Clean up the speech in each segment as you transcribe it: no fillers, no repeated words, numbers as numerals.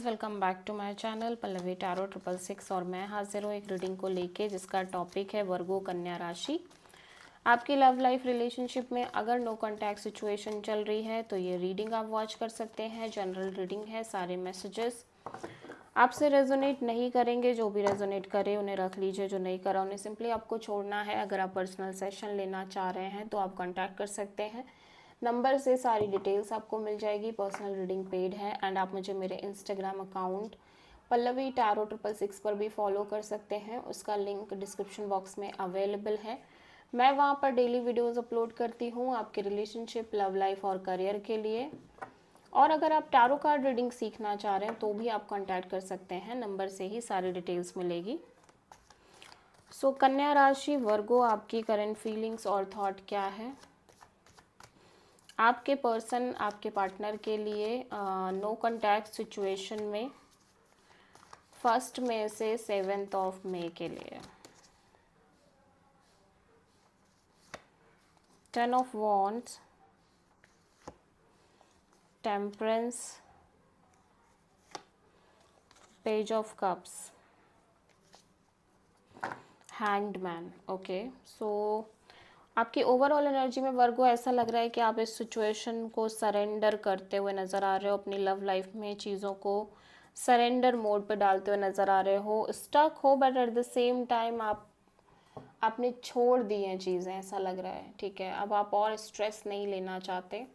Welcome back to my channel Pallavi tarot 666 और मैं हाजिर हूँ एक रीडिंग को लेके जिसका टॉपिक है वर्गो कन्या राशि। आपकी लव लाइफ रिलेशनशिप में अगर नो कॉन्टैक्ट सिचुएशन चल रही है तो ये रीडिंग आप वॉच कर सकते हैं। जनरल रीडिंग है, सारे मैसेजेस आपसे रेजोनेट नहीं करेंगे। जो भी रेजोनेट करे उन्हें रख लीजिए, जो नहीं करा उन्हें सिंपली आपको छोड़ना है। अगर आप पर्सनल सेशन लेना चाह रहे हैं तो आप कॉन्टैक्ट कर सकते हैं। नंबर से सारी डिटेल्स आपको मिल जाएगी। पर्सनल रीडिंग पेड है एंड आप मुझे मेरे इंस्टाग्राम अकाउंट पल्लवी टैरो 666 पर भी फॉलो कर सकते हैं। उसका लिंक डिस्क्रिप्शन बॉक्स में अवेलेबल है। मैं वहाँ पर डेली वीडियोस अपलोड करती हूँ आपके रिलेशनशिप, लव लाइफ और करियर के लिए। और अगर आप टैरो कार्ड रीडिंग सीखना चाह रहे हैं तो भी आप कांटेक्ट कर सकते हैं। नंबर से ही सारी डिटेल्स मिलेगी। सो कन्या राशि वर्गो, आपकी करंट फीलिंग्स और थॉट क्या है? आपके पर्सन आपके पार्टनर के लिए नो कॉन्टैक्ट सिचुएशन में 1 मई से 7 मई के लिए 10 of wands, temperance, page of cups, hanged man. Okay, so आपकी ओवरऑल एनर्जी में वर्गो ऐसा लग रहा है कि आप इस सिचुएशन को सरेंडर करते हुए नज़र आ रहे हो। अपनी लव लाइफ में चीज़ों को सरेंडर मोड पे डालते हुए नज़र आ रहे हो। स्टक हो but at the same time आपने छोड़ दी हैं चीज़ें, ऐसा लग रहा है। ठीक है, अब आप और स्ट्रेस नहीं लेना चाहते।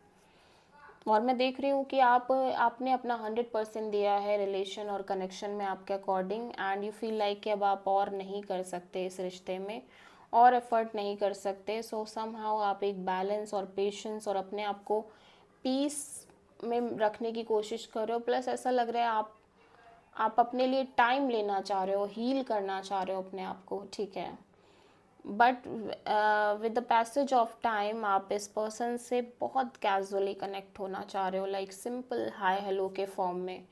और मैं देख रही हूँ कि आपने अपना 100% दिया है रिलेशन और कनेक्शन में आपके according, and you feel like कि अब आप और नहीं कर सकते इस रिश्ते में, और एफर्ट नहीं कर सकते। सो समहाउ आप एक बैलेंस और पेशेंस और अपने आप को पीस में रखने की कोशिश कर रहे हो। प्लस ऐसा लग रहा है आप अपने लिए टाइम लेना चाह रहे हो, हील करना चाह रहे हो अपने आप को। ठीक है, but with the passage of time आप इस पर्सन से बहुत कैजुअली कनेक्ट होना चाह रहे हो, लाइक सिंपल हाय हेलो के फॉर्म में,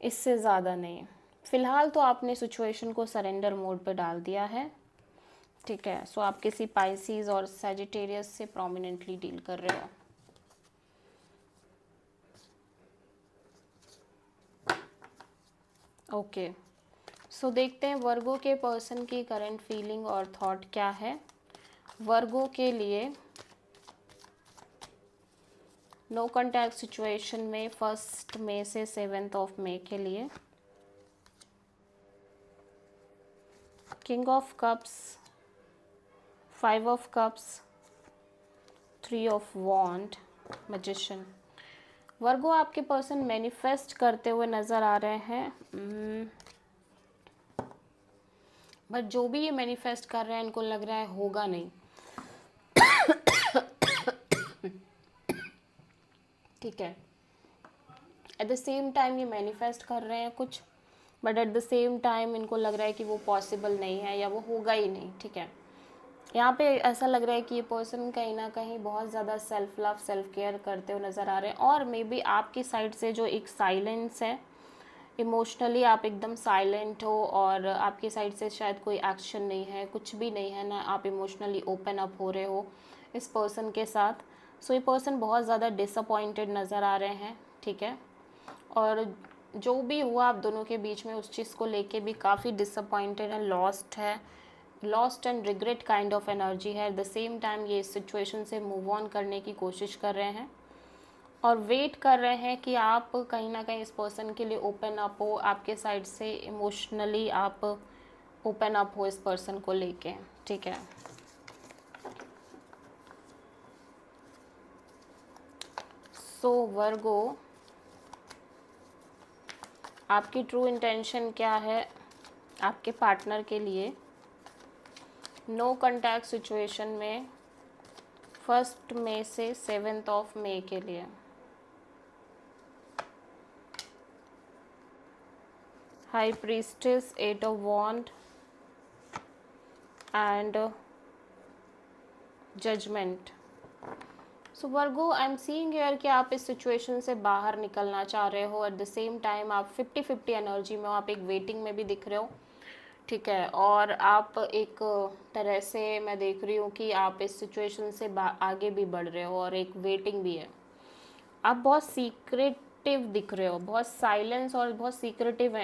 इससे ज़्यादा नहीं। फ़िलहाल तो आपने सिचुएशन को सरेंडर मोड पे डाल दिया है। ठीक है, सो आप किसी पाइसीज और सैजिटेरियस से प्रोमिनेंटली डील कर रहे हो। ओके, सो देखते हैं वर्गो के पर्सन की करंट फीलिंग और थॉट क्या है। वर्गो के लिए नो कॉन्टैक्ट सिचुएशन में 1 मई से 7 मई के लिए king of cups, 5 of cups, 3 of wand, magician. Virgo आपके पर्सन मैनिफेस्ट करते हुए नज़र आ रहे हैं, बट जो भी ये मैनिफेस्ट कर रहे हैं इनको लग रहा है होगा नहीं। ठीक है, एट द सेम टाइम ये मैनिफेस्ट कर रहे हैं कुछ, but at the same time इनको लग रहा है कि वो पॉसिबल नहीं है या वो होगा ही नहीं। ठीक है, यहाँ पे ऐसा लग रहा है कि ये पर्सन कहीं ना कहीं बहुत ज़्यादा सेल्फ लव, सेल्फ केयर करते हुए नज़र आ रहे हैं। और मे बी आपकी साइड से जो एक साइलेंस है, इमोशनली आप एकदम साइलेंट हो और आपकी साइड से शायद कोई एक्शन नहीं है, कुछ भी नहीं है ना, आप इमोशनली ओपन अप हो रहे हो इस पर्सन के साथ। सो ये पर्सन बहुत ज़्यादा डिसअपॉइंटेड नज़र आ रहे हैं। ठीक है, और जो भी हुआ आप दोनों के बीच में उस चीज़ को लेके भी काफ़ी डिसअपॉइंटेड है, lost and regret kind of energy है। एट द सेम टाइम ये इस सिचुएशन से मूव ऑन करने की कोशिश कर रहे हैं और वेट कर रहे हैं कि आप कहीं ना कहीं इस पर्सन के लिए ओपन अप हो, आपके साइड से इमोशनली आप ओपन अप हो इस पर्सन को लेके। ठीक है, सो वर्गो आपकी ट्रू इंटेंशन क्या है आपके पार्टनर के लिए नो कॉन्टैक्ट सिचुएशन में 1 मई से 7 मई के लिए? High priestess, 8 of wands and judgment. So Virgo, I am seeing here कि आप इस सिचुएशन से बाहर निकलना चाह रहे हो। एट द सेम टाइम आप 50-50 एनर्जी में हो, आप एक वेटिंग में भी दिख रहे हो। ठीक है, और आप एक तरह से मैं देख रही हूँ कि आप इस सिचुएशन से आगे भी बढ़ रहे हो और एक वेटिंग भी है। आप बहुत सीक्रेट सीक्रेटिव दिख रहे हो, बहुत साइलेंस और बहुत सीक्रेटिव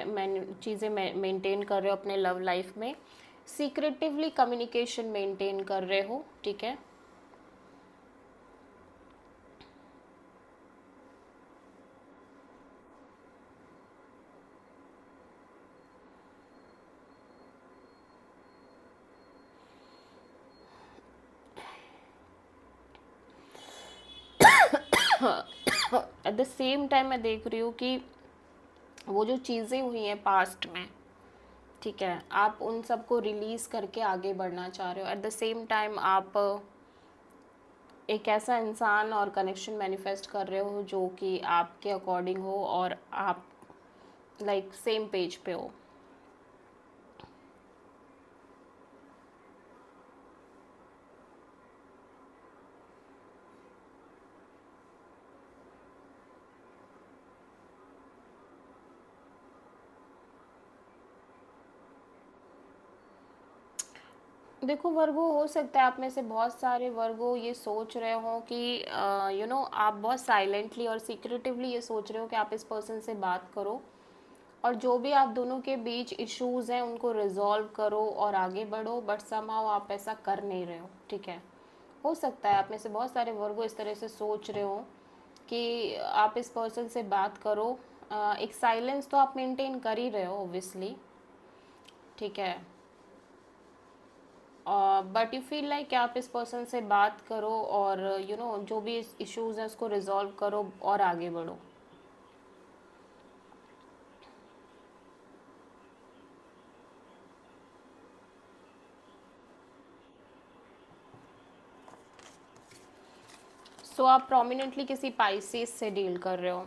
चीज़ें मेंटेन कर रहे हो अपने लव लाइफ में, सीक्रेटिवली कम्युनिकेशन मेंटेन कर रहे हो, ठीक है। एट द सेम टाइम मैं देख रही हूँ कि वो जो चीज़ें हुई हैं पास्ट में, ठीक है, आप उन सबको रिलीज़ करके आगे बढ़ना चाह रहे हो। एट द सेम टाइम आप एक ऐसा इंसान और कनेक्शन मैनिफेस्ट कर रहे हो जो कि आपके अकॉर्डिंग हो और आप लाइक सेम पेज पे हो। देखो वर्गो, हो सकता है आप में से बहुत सारे वर्गो ये सोच रहे हो कि आप बहुत साइलेंटली और सीक्रेटिवली ये सोच रहे हो कि आप इस पर्सन से बात करो और जो भी आप दोनों के बीच इश्यूज हैं उनको रिजॉल्व करो और आगे बढ़ो, बट समहाउ आप ऐसा कर नहीं रहे हो, ठीक है। हो सकता है आप में से बहुत सारे वर्गो इस तरह से सोच रहे हो कि आप इस पर्सन से बात करो, एक साइलेंस तो आप मेंटेन कर ही रहे हो ऑब्वियसली, ठीक है, बट यू फील लाइक कि आप इस पर्सन से बात करो और जो भी इश्यूज हैं उसको रिजॉल्व करो और आगे बढ़ो। सो आप प्रोमिनेंटली किसी पाइसेस से डील कर रहे हो।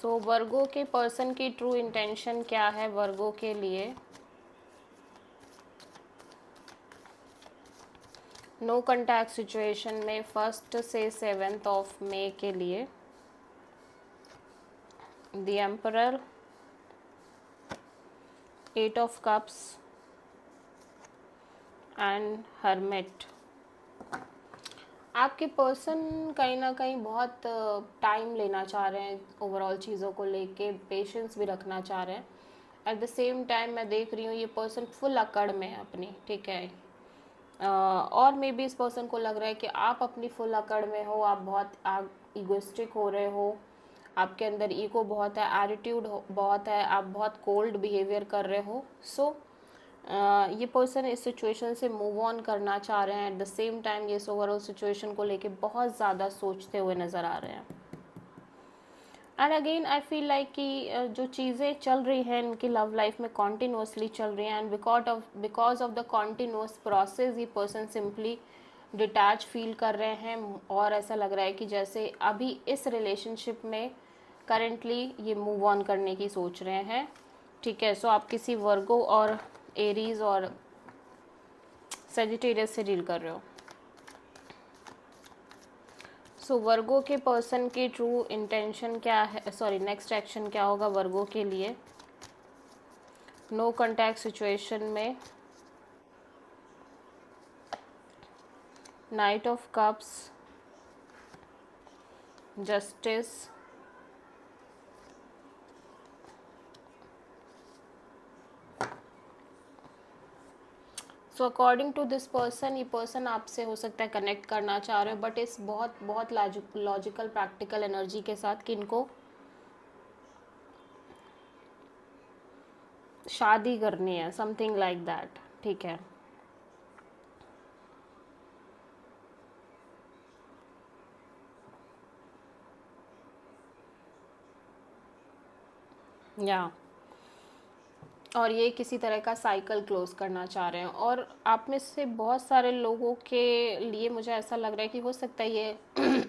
सो वर्गो के पर्सन की ट्रू इंटेंशन क्या है वर्गो के लिए? नो कॉन्टैक्ट सिचुएशन में 1 से 7 मई के लिए the emperor, 8 of cups and hermit. आपके पर्सन कहीं ना कहीं बहुत टाइम लेना चाह रहे हैं ओवरऑल चीज़ों को लेके, पेशेंस भी रखना चाह रहे हैं। एट द सेम टाइम मैं देख रही हूँ ये पर्सन फुल अकड़ में है अपनी, ठीक है। और मे बी इस पर्सन को लग रहा है कि आप अपनी फुल अकड़ में हो, आप बहुत ईगोइस्टिक हो रहे हो, आपके अंदर ईगो बहुत है, एटीट्यूड बहुत है, आप बहुत कोल्ड बिहेवियर कर रहे हो। सो ये पर्सन इस सिचुएशन से मूव ऑन करना चाह रहे हैं। एट द सेम टाइम ये इस ओवरऑल सिचुएशन को लेके बहुत ज़्यादा सोचते हुए नज़र आ रहे हैं। And again I feel like कि जो चीज़ें चल रही हैं इनकी लव लाइफ में कॉन्टीन्यूसली चल रही हैं, and because of the continuous process ये पर्सन सिंपली डिटैच फील कर रहे हैं और ऐसा लग रहा है कि जैसे अभी इस रिलेशनशिप में करेंटली ये मूव ऑन करने की सोच रहे हैं, ठीक है। सो आप किसी वर्गो और एरीज और सेजिटेरियस से डील कर रहे हो। सो वर्गो के पर्सन की ट्रू इंटेंशन क्या है, सॉरी नेक्स्ट एक्शन क्या होगा वर्गो के लिए नो कॉन्टैक्ट सिचुएशन में? Knight of cups, justice, so according to this person ये पर्सन आपसे हो सकता है कनेक्ट करना चाह रहे हो, बट इस बहुत बहुत लॉजिकल प्रैक्टिकल एनर्जी के साथ कि इनको शादी करनी है, समथिंग लाइक दैट, ठीक है। या और ये किसी तरह का साइकिल क्लोज करना चाह रहे हैं, और आप में से बहुत सारे लोगों के लिए मुझे ऐसा लग रहा है कि हो सकता है ये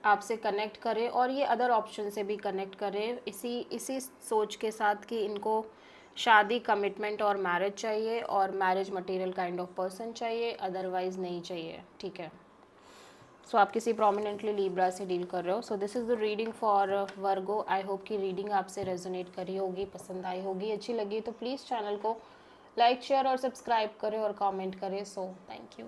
आपसे कनेक्ट करे और ये अदर ऑप्शन से भी कनेक्ट करे, इसी इसी सोच के साथ कि इनको शादी, कमिटमेंट और मैरिज चाहिए और marriage material kind of person चाहिए, अदरवाइज नहीं चाहिए, ठीक है। सो आप किसी प्रोमिनेंटली लिब्रा से डील कर रहे हो। So this is the reading for Virgo. I hope कि रीडिंग आपसे रेजोनेट करी होगी, पसंद आई होगी, अच्छी लगी तो प्लीज़ चैनल को लाइक, शेयर और सब्सक्राइब करें और कमेंट करें। So thank you.